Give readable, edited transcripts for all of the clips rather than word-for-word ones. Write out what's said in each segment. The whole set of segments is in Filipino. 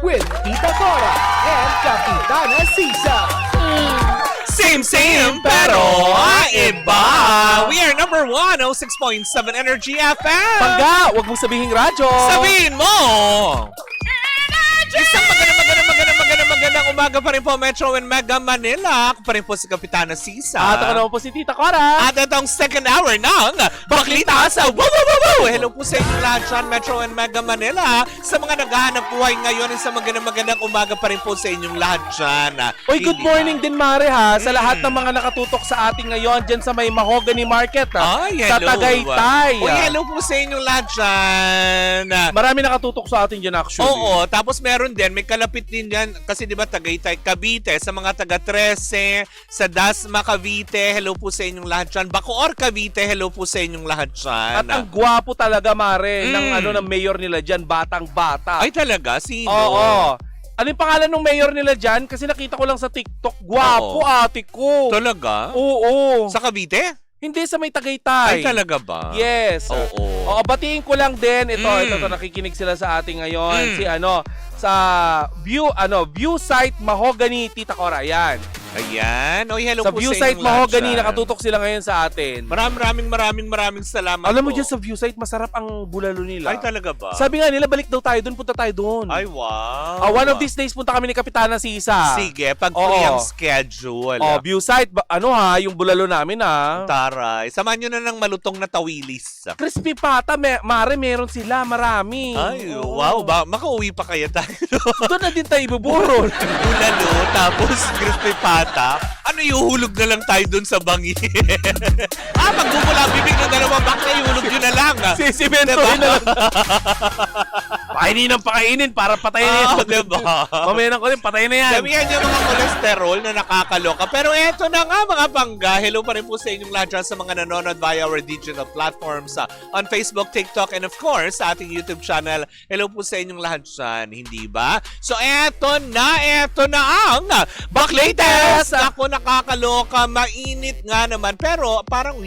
with Tita Cora and Kapitana Sisa. Same, pero iba. We are number 106.7 Energy FM. Pangga, wag mong sabihin radyo. Sabihin mo! Isang magandang umaga pa rin po, Metro and Mega Manila. Ako pa rin po si Kapitana Sisa. At ako naman po si Tita Cora. At itong second hour ng Baklita sa Wow! Hello po sa inyo lahat dyan, Metro and Mega Manila. Sa mga naghahanap buhay ngayon, sa magandang umaga pa rin po sa inyong lahat dyan. Oy, good morning din Mare ha, sa lahat ng mga nakatutok sa atin ngayon dyan sa may Mahogany Market ha. Ay, sa hello. Tagaytay. Uy, hello po sa inyong lahat dyan. Marami nakatutok sa atin dyan actually. Oo, tapos meron din, may kalapit din dyan, kasi di ba Tagaytay, Cavite, sa mga taga 13, sa Dasma, Cavite, hello po sa inyong lahat dyan. Bacoor, Cavite, hello po sa inyong lahat dyan. At ang gwapo talaga Mare ng mayor nila dyan, batang-bata. Ay talaga? Sino? Oo. Ano yung pangalan ng mayor nila dyan? Kasi nakita ko lang sa TikTok. Gwapo, Oo. ate ko. Talaga? Oo. Sa Cavite? Hindi sa may Tagaytay. Ay talaga ba? Yes. Oo. Oo, batiin ko lang din ito nakikinig sila sa atin ngayon si sa view site Mahogany Tita Cora yan. Ayan. Oy, hello Sa po view sa site inyong lahat Mahogany dyan. nakatutok sila ngayon sa atin. Maraming salamat Alam mo po. dyan sa view site masarap ang bulalo nila. Ay talaga ba? Sabi nga nila balik daw tayo doon, punta tayo doon. Ay wow. One of these days punta kami ni Kapitana Sisa. Sige, pag free Oo. ang schedule. View site yung bulalo namin ha. Taray. Samahan nyo na ng malutong na tawilis. Crispy pata, Mare, meron sila, marami. Ay, Oo. wow. Makauwi pa kaya tayo. Doon na din tayo ibuburol. Bulalo, tapos crispy pata. Ano, iuhulog na lang tayo dun sa bangi. Magbubula ang bibig ng dalawang bakla, iuhulog nyo na lang. Sisimentohin na lang. Pakainin ng pakainin para patayin na yan. Diba? Mamaya na ko rin, patayin na yan. Damihan nyo mga kolesterol na nakakaloka. Pero eto na nga mga pangga. Hello pa rin po sa inyong lahat dyan sa mga nanonood via our digital platforms on Facebook, TikTok, and of course sa ating YouTube channel. Hello po sa inyong lahat dyan. Hindi ba? So eto na ang Baklatest! Ako nakakaloka. Mainit nga naman. Pero parang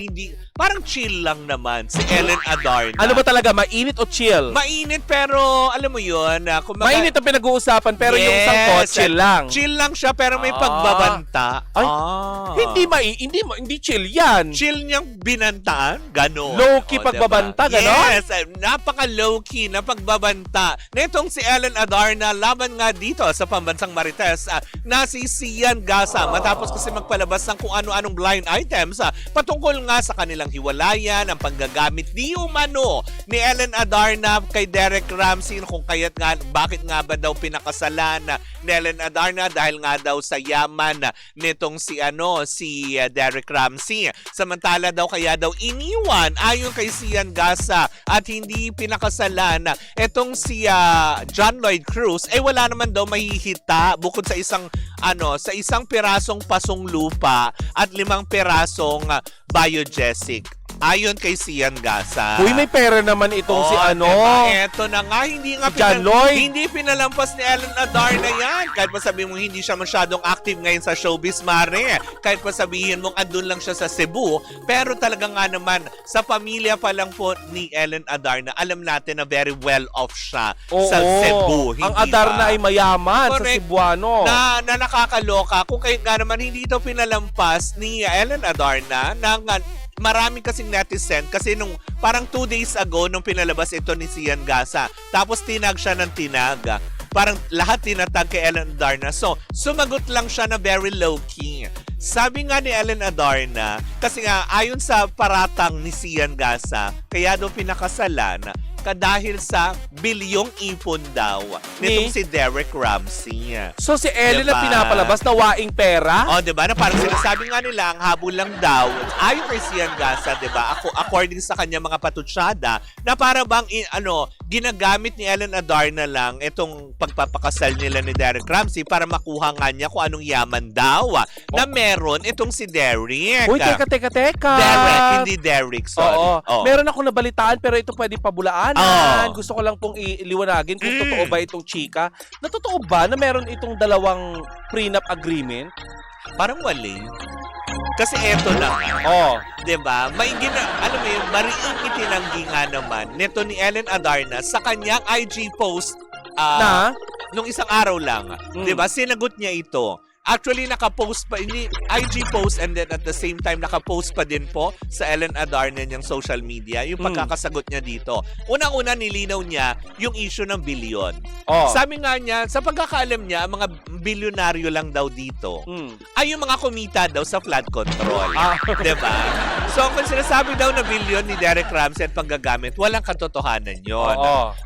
chill lang naman si Ellen Adarna. Ano ba talaga, mainit o chill? Mainit pero alam mo yun. Mainit ang pinag-uusapan pero yung sangko, chill lang. Chill lang siya pero may pagbabanta. Ay, hindi chill yan. Chill niyang binantaan? Ganon. Low-key pagbabanta, ganon? Yes, napaka low-key na pagbabanta. Netong si Ellen Adarna, laban nga dito sa pambansang Marites na si Sian Gasa matapos kasi magpalabas ng kung ano-anong blind items patungkol nga sa kanilang hiwalayan, ang panggagamit di umano ni Ellen Adarna kay Derek Ramsey kung kaya't nga, bakit nga ba daw pinakasalan ni Ellen Adarna dahil nga daw sa yaman nitong si Derek Ramsey. Samantala daw kaya daw iniwan ayon kay Sian Gasa at hindi pinakasalan etong si John Lloyd Cruz wala naman daw mahihita bukod sa isang pirasong pasong lupa at 5 pirasong biogesic. Ayon kay Sian Gasa. Uy, may pera naman itong si Diba? Eto na nga, hindi nga John Lloyd. hindi pinalampas ni Ellen Adarna yan. Kahit pa sabihin mo hindi siya masyadong active ngayon sa showbiz, Mare. Kahit pa sabihin mong andun lang siya sa Cebu. Pero talaga nga naman, sa pamilya pa lang po ni Ellen Adarna, alam natin na very well off siya sa Cebu. Hindi ang Adarna ba? ay mayaman Correct. sa Cebuano. Na nakakaloka. Kung kahit nga naman hindi ito pinalampas ni Ellen Adarna ng marami kasing netizen kasi nung parang 2 days ago nung pinalabas ito ni Sian Gasa. Tapos tinag siya ng tinag. Parang lahat tinatag kay Ellen Adarna. So, sumagot lang siya na very low-key. Sabi nga ni Ellen Adarna, kasi nga ayon sa paratang ni Sian Gasa, kaya daw pinakasalan dahil sa bilyong ipon daw nitong si Derek Ramsey. So si Ellen Diba? na pinapalabas na waing pera? Diba? Na parang sinasabi nga nila, ang habol lang daw. Ayon kay Sian Gasa, diba? According sa kanya mga patutsada, na para bang, ginagamit ni Ellen Adarna lang itong pagpapakasal nila ni Derek Ramsey para makuha nga niya kung anong yaman daw na meron itong si Derek. Uy, teka. Derek, hindi Derek. Sorry. Oo. Meron ako nabalitaan pero ito pwede pabulaan. Gusto ko lang pong iliwanagin kung totoo ba itong chika. Na totoo ba na meron itong dalawang prenup agreement? Parang wali. Kasi eto na nga. Diba? Alam mo yung mariing itinanggi nga naman nito ni Ellen Adarna sa kanyang IG post na? nung isang araw lang, 'di ba? Sinagot niya ito. Actually, naka-post pa, IG post, and then at the same time, naka-post pa din po sa Ellen Adarna niyang social media, yung pagkakasagot niya dito. Unang-una, nilinaw niya yung issue ng bilyon. Oh. Sabi nga niya, sa pagkakaalam niya, ang mga bilyonaryo lang daw dito ay yung mga kumita daw sa flood control. Diba? So, kung sinasabi daw na bilyon ni Derek Ramsey at panggagamit, walang katotohanan yon.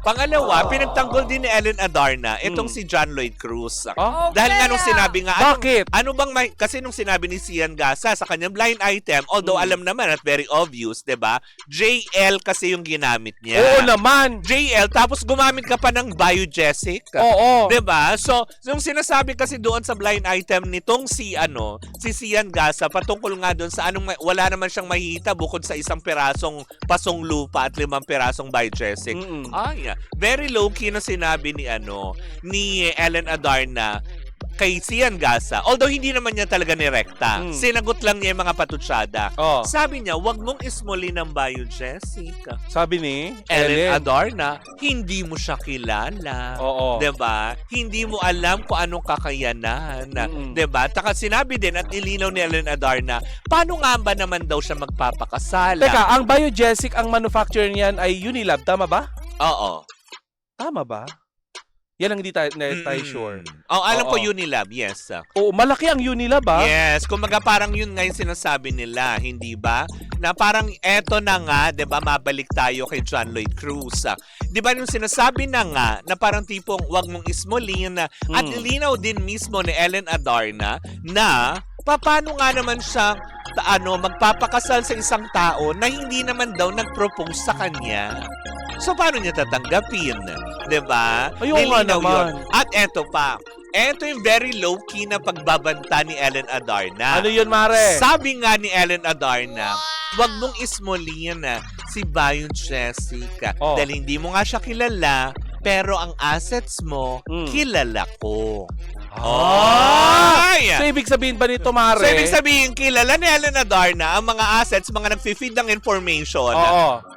Pangalawa, pinagtanggol din ni Ellen Adarna itong si John Lloyd Cruz. Dahil nga nung sinabi nga, bakit? Ano bang kasi nung sinabi ni Sian Gasa sa kanyang blind item, although alam naman at very obvious, 'di ba? JL kasi yung ginamit niya. Oo naman. JL, tapos gumamit ka pa ng Biogesic. Oo. 'Di ba? So, yung sinasabi kasi doon sa blind item nitong si Sian Gasa patungkol nga doon sa wala naman siyang mahihita bukod sa isang pirasong pasong lupa at 5 pirasong Biogesic. Very low key na sinabi ni Ellen Adarna kay Sian Gasa. Although hindi naman niya talaga nirekta. Sinagot lang niya yung mga patutsada. Sabi niya, wag mong ismoli ng Biogesic. Sabi ni Ellen Adarna, hindi mo siya kilala. Oo. 'Di ba? Hindi mo alam kung anong kakayanan. 'Di ba? Taka sinabi din at ilinaw ni Ellen Adarna, paano nga ba naman daw siya magpapakasala? Teka, ang Biogesic, ang manufacturer niyan ay Unilab, tama ba? Oo. Tama ba? Yan ang hindi tayo sure. Alam ko Unilab, yes. Oo, malaki ang Unilab, Yes, kumbaga parang yun nga yung sinasabi nila, hindi ba? Na parang eto na nga, 'di ba, mabalik tayo kay John Lloyd Cruz. 'Di ba yung sinasabi na nga na parang tipong wag mong ismolin at ilinaw din mismo ni Ellen Adarna na paano nga naman siya magpapakasal sa isang tao na hindi naman daw nag-propose sa kanya. So, paano niya tatanggapin? 'Di ba? Ayun nga naman. At eto pa. Eto yung very low-key na pagbabanta ni Ellen Adarna. Ano yun, Mare? Sabi nga ni Ellen Adarna, wag mong ismolin si Biogesic. Dahil hindi mo nga siya kilala, pero ang assets mo, kilala ko. So, ibig sabihin ba nito, Mare? So, ibig sabihin, kilala ni Ellen Adarna ang mga assets, mga nag-feed ng information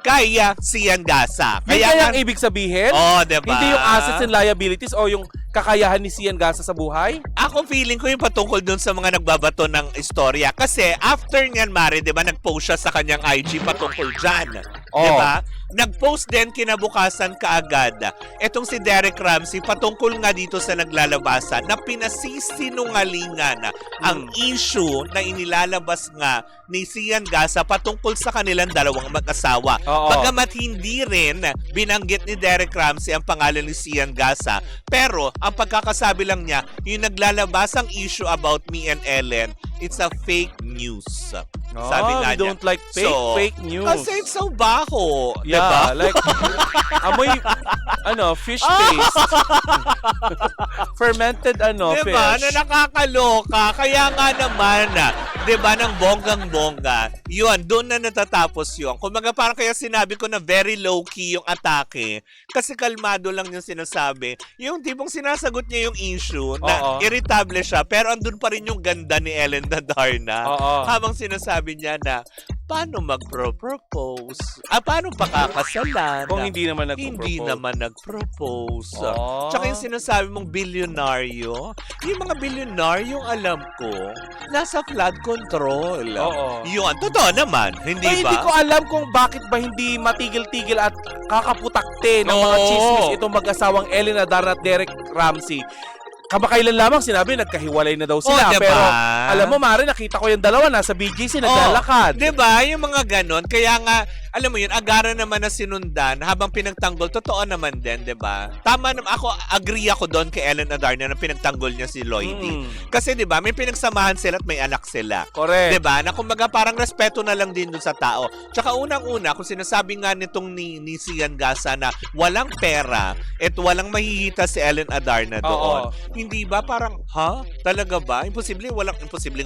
kay Sian Gasa. Kaya ang ibig sabihin? Diba? Hindi yung assets and liabilities o yung kakayahan ni Sian Gasa sa buhay? Ako feeling ko yung patungkol dun sa mga nagbabato ng istorya. Kasi after niyan, Mare, di ba, nag-post siya sa kanyang IG patungkol dyan. Di ba? Nag-post din kinabukasan kaagad. Etong si Derek Ramsey patungkol nga dito sa naglalabasan na pinasisinungalingan ang issue na inilalabas nga ni Sian Gasa patungkol sa kanilang dalawang mag-asawa. Bagamat hindi rin binanggit ni Derek Ramsey ang pangalan ni Sian Gasa, pero ang pagkakasabi lang niya, yung naglalabasang issue about me and Ellen, it's a fake news. Sabi nga we don't like fake news. Kasi it's so baho. Yeah, diba? like, amoy, fish paste. Fermented, diba? fish. Na nakakaloka. Kaya nga naman, diba, ng bonggang-bongga, yun, doon na natatapos yun. Kumbaga parang kaya sinabi ko na very low-key yung atake. Kasi kalmado lang yung sinasabi. Yung tipong sinasagot niya yung issue na irritable siya, pero andun pa rin yung ganda ni Ellen Adarna. Habang sinasabi niya na, paano magpro-propose? Paano pakakasalan? Kung hindi naman nagpro-propose. Hindi naman nag-propose. Tsaka yung sinasabi mong bilyonaryo, yung mga bilyonaryong alam ko, nasa flood control. Yun, totoo naman, hindi ba? Hindi ko alam kung bakit ba hindi matigil-tigil at kakaputakte ng mga chismis itong mag-asawang Ellen Adarna at Derek Ramsey. Kamakailan lamang sinabi, nagkahiwalay na daw sila. Diba? Pero, alam mo, Mare, nakita ko yung dalawa, nasa BGC, naglalakad. Diba? Yung mga ganon. Kaya nga, alam mo yun, agara naman na sinundan habang pinagtanggol. Totoo naman din, diba? Tama naman. Ako, agree ako doon kay Ellen Adarna na pinagtanggol niya si Lloydie. Kasi diba, may pinagsamahan sila at may anak sila. Correct. Diba? Na kumbaga parang respeto na lang din doon sa tao. Tsaka unang-una, kung sinasabi nga nitong ni Sian Gasa na walang pera at walang mahihita si Ellen Adarna doon, Hindi ba? Parang, Talaga ba? Imposibleng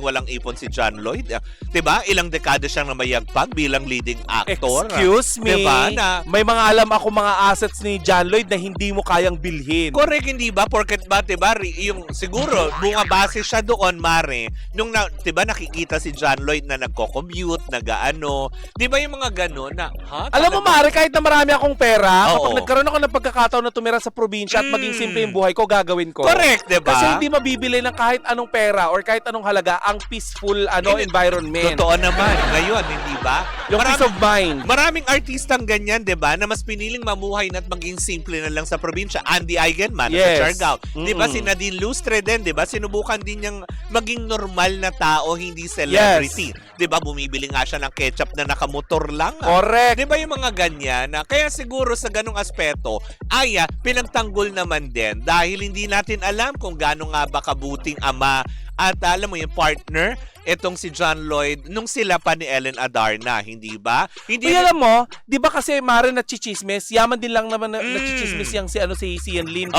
walang ipon si John Lloyd. 'Di ba? Ilang dekada siyang namayagpag bilang leading actor. Excuse me. Diba? Na, May mga alam ako mga assets ni John Lloyd na hindi mo kayang bilhin. correct, hindi ba? Porket ba, 'di ba? Yung siguro bumabase siya doon, Mare, nung 'di ba nakikita si John Lloyd na nagko-commute, nagaano. 'Di ba yung mga ganun na, Alam mo, Mare, kahit na marami akong pera, Oo. kapag nagkaroon ako ng pagkakataon na tumira sa probinsya at maging simple yung buhay ko, gagawin ko. Correct, 'di ba? Kasi hindi mabibili ng kahit anong pera or kahit anong halaga ang peaceful environment. Totoo naman. Ngayon, hindi ba? Yung peace of mind. Maraming artistang ganyan, 'di ba, na mas piniling mamuhay at maging simple na lang sa probinsya. Andy Eigenman Yes. sa Siargao. 'Di ba Mm-mm. si Nadine Lustre din, 'di ba? Sinubukan din niyang maging normal na tao, hindi celebrity. 'Di ba? Bumibili nga siya ng ketchup na nakamotor lang. Correct. 'Di ba yung mga ganyan na kaya siguro sa ganung aspeto ay pinagtanggol naman din dahil hindi natin alam kung gaano nga ba kabuting ama at alam mo yung partner etong si John Lloyd nung sila pa ni Ellen Adarna, hindi ba? Hindi Uy, alam mo, di ba kasi Mare na chichismis, yaman din lang naman na chichismis yung si Sian Lim,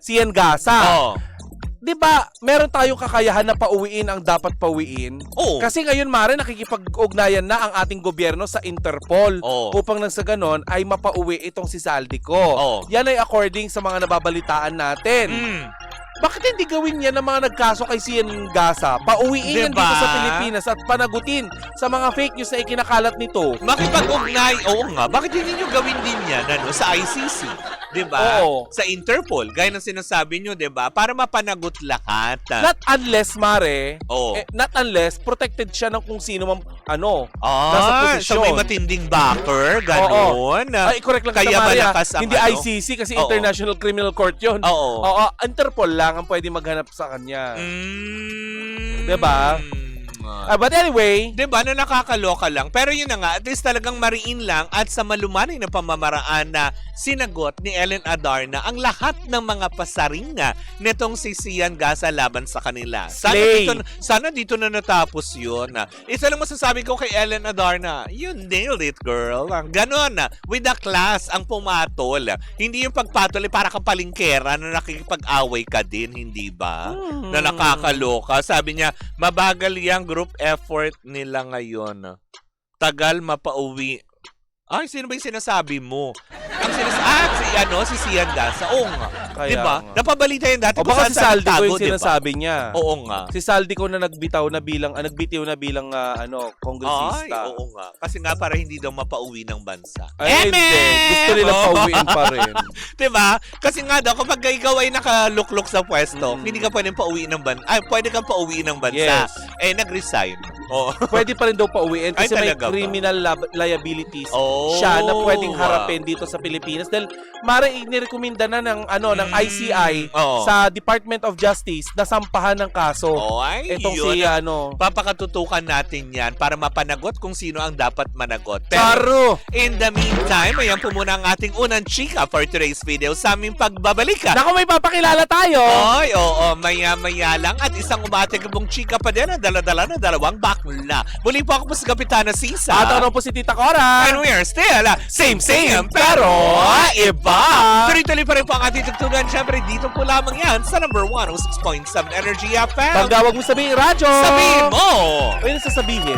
Sian Gasa. Oh. Di ba, meron tayong kakayahan na pauwiin ang dapat pauwiin? Oo. Kasi ngayon, Mare, nakikipag-ugnayan na ang ating gobyerno sa Interpol Oo. upang nang sa ganon ay mapauwi itong si Saldico. Oo. Yan ay according sa mga nababalitaan natin. Bakit hindi gawin yan ng mga nagkaso kay Sian Gasa? Pauwiin yan Diba? dito sa Pilipinas at panagutin sa mga fake news na ikinakalat nito. Makipag-ugnay, oo nga, bakit hindi nyo gawin din yan sa ICC? 'Di ba? Oo. Sa Interpol, gaya ng sinasabi nyo, 'di ba? Para mapanagot lahat. Not unless, Mare, Oo. not unless protected siya ng kung sino mang nasa So posisyon. may matinding backer, gano'n. Ay, correct lang Kaya kita, Maria. malakas ang Hindi ano? ICC kasi Oo. International Criminal Court yun. Oo. Oo, Interpol lang ang pwede maghanap sa kanya. Diba? But anyway, Diba na nakakaloka lang. Pero yun na nga, at least talagang mariin lang at sa malumanay na pamamaraan na sinagot ni Ellen Adarna ang lahat ng mga pasaringa nitong si Sian Gasa laban sa kanila. Slay. Sana dito na natapos yun. Isa lang masasabi ko kay Ellen Adarna, you nailed it, girl. Ganon, with the class ang pumatol. Hindi yung pagpatol para kang palingkera na nakikipag-away ka din, hindi ba? Na nakakaloka. Sabi niya, mabagal yung group effort nila ngayon. Tagal mapauwi. Ay, sino ba yung sinasabi mo? Ang si Sian Gasa. Oo nga. Kaya Diba? nga. Napabalita yun dati. o baka si Saldi ko yung diba? sinasabi niya. Oo nga. Si Saldi ko na nagbitiw na bilang kongresista. Ay, oo nga. Kasi nga para hindi daw mapauwi ng bansa. Ay, hindi. Gusto nila Oo. pauwiin pa rin. Diba? Kasi nga daw, kapag ikaw ay nakaluklok sa pwesto, hindi ka pwedeng pauwi ng bansa. Ay, pwede kang pauwi ng bansa. Yes. Nag-resign. Oo. Pwede pa rin daw pauwiin kasi Ay, may talaga ba? criminal liabilities Oh. siya na pwedeng harapin dito sa Pilipinas dahil Mare inirekomenda na ng ICI Oo. sa Department of Justice na sampahan ng kaso. Oh, ay, Etong yun. si Papakatutukan natin yan para mapanagot kung sino ang dapat managot. Pero Charo. in the meantime, ayan po muna ang ating unang chika for today's video sa aming pagbabalik. Naku, may papakilala tayo. Ay, oo, maya-maya lang. At isang umating pong chika pa din ang dala-dala na dalawang bakla. Muli po ako po si Kapitana Sisa. At ano po si Tita Cora. And we are still same, pero iba. Tuloy-tuloy pa rin po ang ating tugtugan. Siyempre, dito po lamang yan sa number 106.7 Energy FM. Pagdawag mo sabihin, radyo. Sabihin mo! Pwede sasabihin.